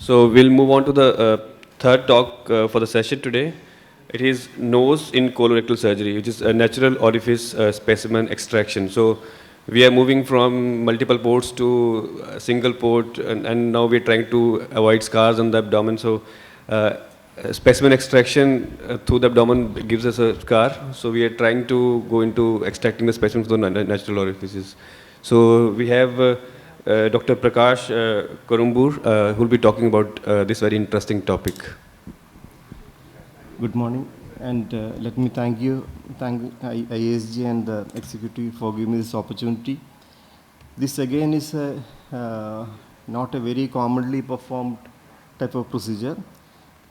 So we'll move on to the third talk for the session today. It is nose in colorectal surgery, which is a natural orifice specimen extraction. So we are moving from multiple ports to a single port, and now we're trying to avoid scars on the abdomen. So specimen extraction through the abdomen gives us a scar. So we are trying to go into extracting the specimen from the natural orifices. So we have Dr. Prakash Kurumboor, who will be talking about this very interesting topic. Good morning, and let me thank IASG and the executive for giving me this opportunity. This again is not a very commonly performed type of procedure,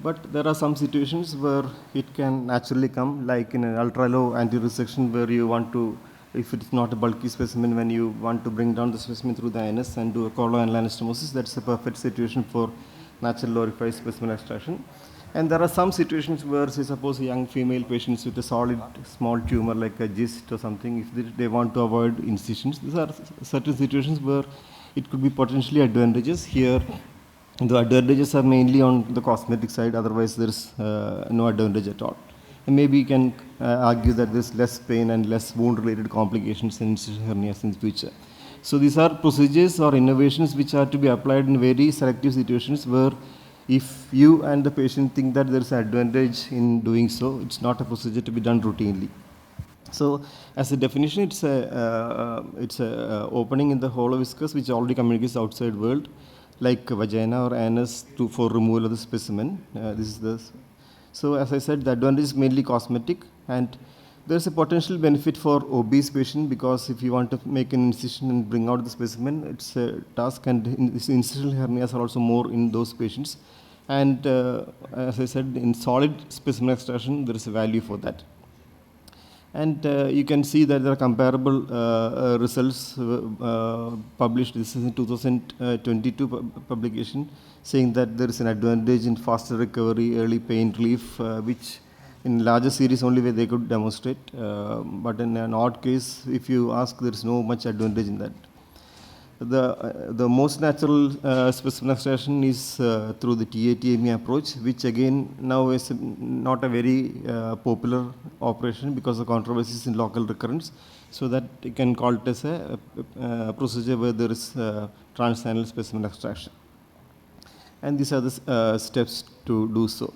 but there are some situations where it can naturally come, like in an ultra-low anterior section where you want to, if it's not a bulky specimen, when you want to bring down the specimen through the anus and do a coloanal anastomosis, that's a perfect situation for natural orifice specimen extraction. And there are some situations where, say, suppose young female patients with a solid small tumor like a gist or something, if they want to avoid incisions, these are certain situations where it could be potentially advantageous. Here, the advantages are mainly on the cosmetic side, otherwise there is no advantage at all. And maybe you can argue that there is less pain and less wound-related complications in incision hernias in the future. So these are procedures or innovations which are to be applied in very selective situations where if you and the patient think that there is an advantage in doing so, it's not a procedure to be done routinely. So, as a definition, it's a opening in the hollow viscous which already communicates outside world, like vagina or anus for removal of the specimen. So, as I said, the advantage is mainly cosmetic, and there's a potential benefit for obese patient because if you want to make an incision and bring out the specimen, it's a task, and incisional hernias are also more in those patients. And as I said, in solid specimen extraction, there is a value for that. And you can see that there are comparable results published. This is in 2022 publication, saying that there is an advantage in faster recovery, early pain relief, which in larger series only where they could demonstrate. But in an odd case, if you ask, there is no much advantage in that. The most natural specimen extraction is through the TATME approach, which again now is not a very popular operation because of controversies in local recurrence. So that you can call it as a procedure where there is transanal specimen extraction. And these are the steps to do so.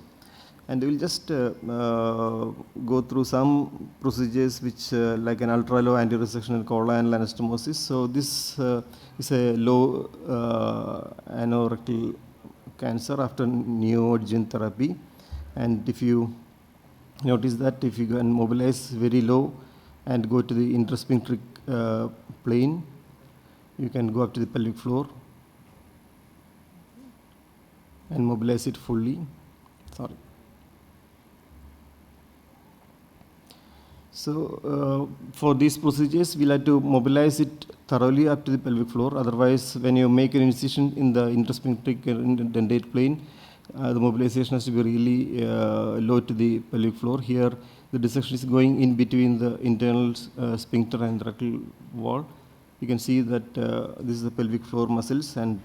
And we will just go through some procedures which like an ultra-low anterior sectional coloanal anastomosis. So this is a low anorectal cancer after neoadjuvant therapy. And if you notice that if you can mobilize very low and go to the intrasphincteric plane, you can go up to the pelvic floor and mobilize it fully. Sorry. So for these procedures, we'll have to mobilize it thoroughly up to the pelvic floor. Otherwise, when you make an incision in the intrasphincteric dentate plane, the mobilization has to be really low to the pelvic floor. Here, the dissection is going in between the internal sphincter and the rectal wall. You can see that this is the pelvic floor muscles, and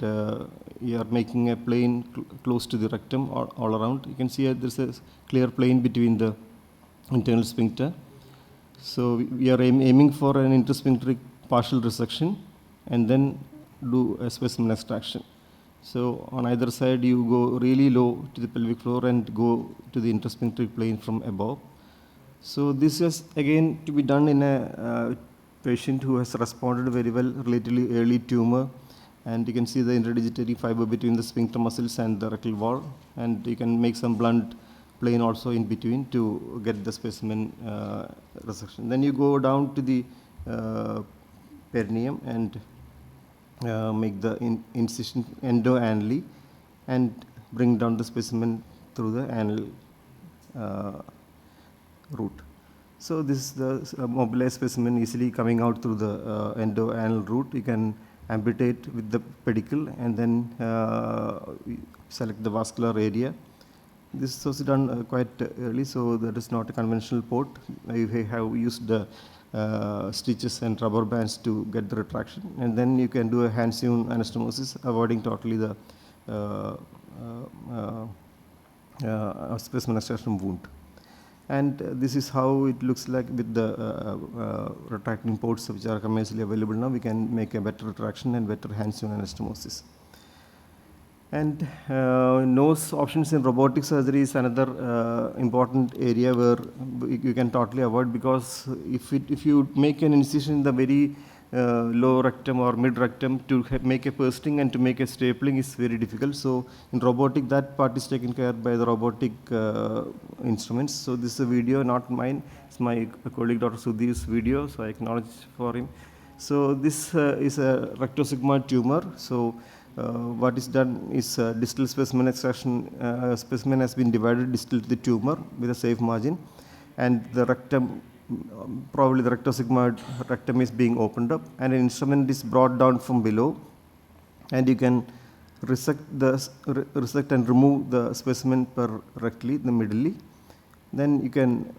you are making a plane close to the rectum all around. You can see there's a clear plane between the internal sphincter. So we are aiming for an intrasphincteric partial resection and then do a specimen extraction. So on either side, you go really low to the pelvic floor and go to the intrasphincteric plane from above. So this is again to be done in a patient who has responded very well, relatively early tumor, and you can see the interdigitatory fiber between the sphincter muscles and the rectal wall, and you can make some blunt plane also in between to get the specimen resection. Then you go down to the perineum and make the incision endoanally and bring down the specimen through the anal route. So this is the mobilized specimen easily coming out through the endoanal route. You can amputate with the pedicle and then select the vascular area. This was done quite early, so that is not a conventional port. We have used the stitches and rubber bands to get the retraction, and then you can do a hand-sewn anastomosis, avoiding totally the specimen extraction wound. And this is how it looks like with the retracting ports which are commercially available now. We can make a better retraction and better hands-on anastomosis. And nose options in robotic surgery is another important area where you can totally avoid, because if you make an incision in the very low rectum or mid rectum, to make a pursing and to make a stapling is very difficult. So in robotic, that part is taken care by the robotic instruments. So this is a video, not mine. It's my colleague Dr. Sudhir's video, so I acknowledge for him. So this is a rectosigmoid tumor. So what is done is distal specimen extraction. Specimen has been divided distal to the tumor with a safe margin, and the rectum, probably the rectosigmoid rectum is being opened up, and an instrument is brought down from below, and you can resect and remove the specimen per rectally, the middle. Then you can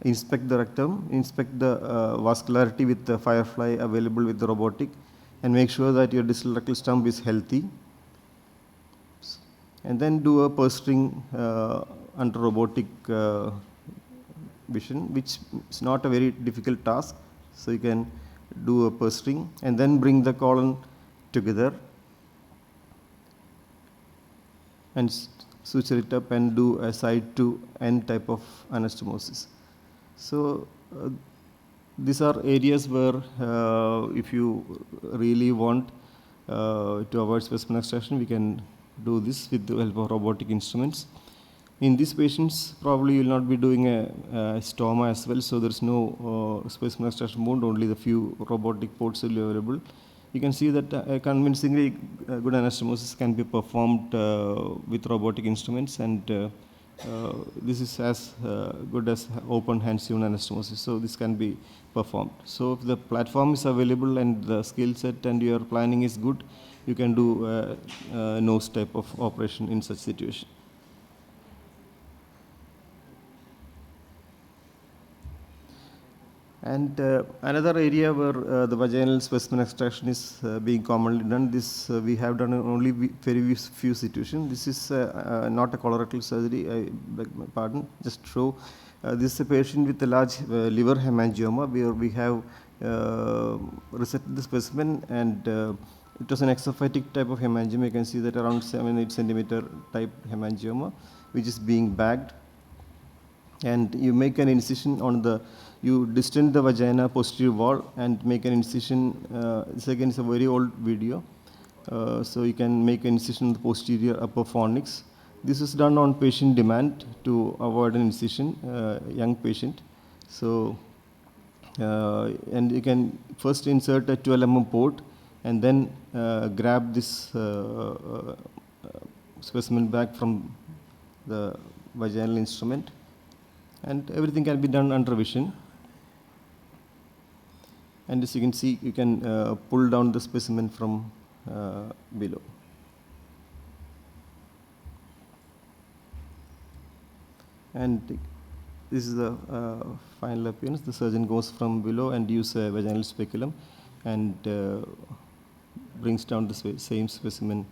inspect the rectum, inspect the vascularity with the firefly available with the robotic, and make sure that your distal rectal stump is healthy. And then do a pursing under robotic vision, which is not a very difficult task. So you can do a pursing and then bring the colon together and suture it up and do a side to end type of anastomosis. So these are areas where if you really want to avoid specimen extraction, we can do this with the help of robotic instruments. In these patients, probably you will not be doing a stoma as well, so there is no specimen extraction wound, only the few robotic ports will be available. You can see that a convincingly good anastomosis can be performed with robotic instruments, and this is as good as open hands-on anastomosis, so this can be performed. So if the platform is available and the skill set and your planning is good, you can do a nose type of operation in such situation. And another area where the vaginal specimen extraction is being commonly done, this we have done in only very few situations. This is not a colorectal surgery, I beg my pardon, just show. This is a patient with a large liver hemangioma where we have resected the specimen, and it was an exophytic type of hemangioma. You can see that around 7-8 centimeter type hemangioma, which is being bagged. And you make an incision on the, you distend the vagina posterior wall and make an incision. This again is a very old video. So you can make an incision on the posterior upper fornix. This is done on patient demand to avoid an incision, young patient. So, and you can first insert a 12 mm port and then grab this specimen back from the vaginal instrument, and everything can be done under vision. And as you can see, you can pull down the specimen from below. And this is the final appearance. The surgeon goes from below and uses a vaginal speculum and brings down the same specimen.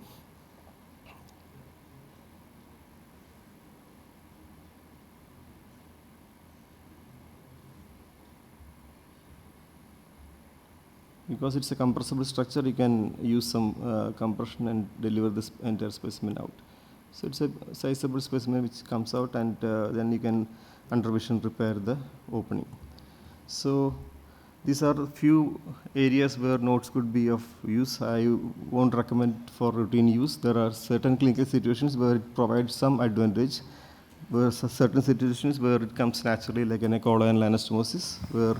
Because it's a compressible structure, you can use some compression and deliver this entire specimen out. So it's a sizable specimen which comes out, and then you can under vision repair the opening. So these are a few areas where nodes could be of use. I won't recommend for routine use. There are certain clinical situations where it provides some advantage, where certain situations where it comes naturally, like an colonial anastomosis, where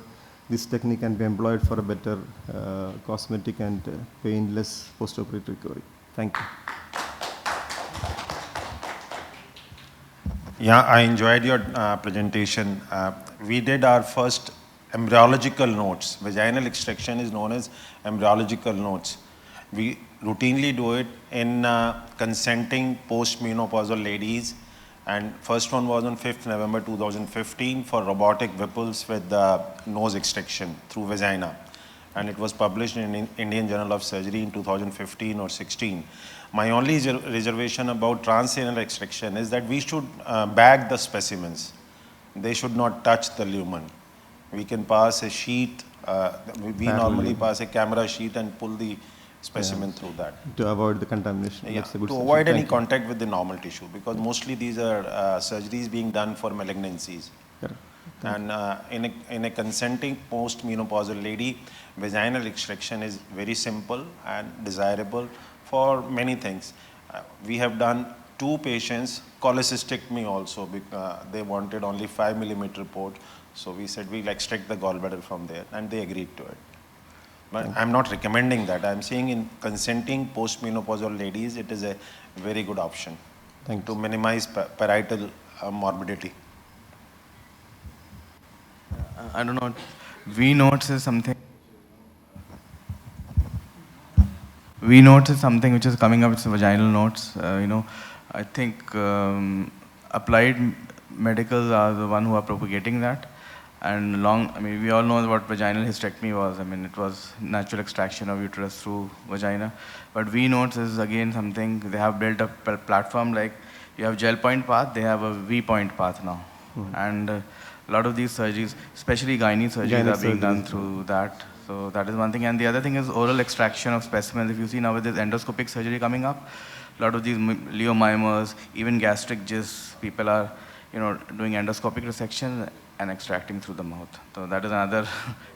this technique can be employed for a better cosmetic and painless post-operative recovery. Thank you. Yeah, I enjoyed your presentation. We did our first embryological notes. Vaginal extraction is known as embryological notes. We routinely do it in consenting post-menopausal ladies. And first one was on 5th November 2015 for robotic Whipples with nose extraction through vagina. and it was published in Indian Journal of Surgery in 2015 or 16. My only reservation about transcranial extraction is that we should bag the specimens. They should not touch the lumen. We can pass a sheet, we normally pass a camera sheet and pull the specimen through that. To avoid the contamination. Yeah, That's a good to suggestion. avoid any Thank you. contact with the normal tissue, because mostly these are surgeries being done for malignancies. Correct. And in a consenting post-menopausal lady, vaginal extraction is very simple and desirable for many things. We have done 2 patients, cholecystectomy also, they wanted only 5 millimeter port. So we said we'll extract the gallbladder from there, and they agreed to it. But I'm not recommending that. I'm saying in consenting post-menopausal ladies, it is a very good option to minimize parietal morbidity. I don't know. V notes is something. V notes is something which is coming up. It's vaginal notes. I think applied medicals are the one who are propagating that. And we all know what vaginal hysterectomy was. It was natural extraction of uterus through vagina. But V notes is again something, they have built a platform like you have gel point path, they have a V point path now. And a lot of these surgeries, especially gynae surgeries, are being done through that. So that is one thing. And the other thing is oral extraction of specimens. If you see now with this endoscopic surgery coming up, a lot of these leiomyomers, even gastric cysts, people are doing endoscopic resection and extracting through the mouth. So that is another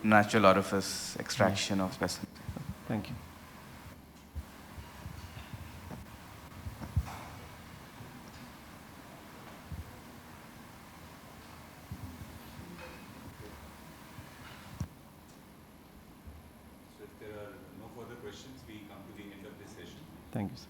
natural orifice extraction of specimens. Thank you. So if there are no further questions, we come to the end of this session. Thank you, sir.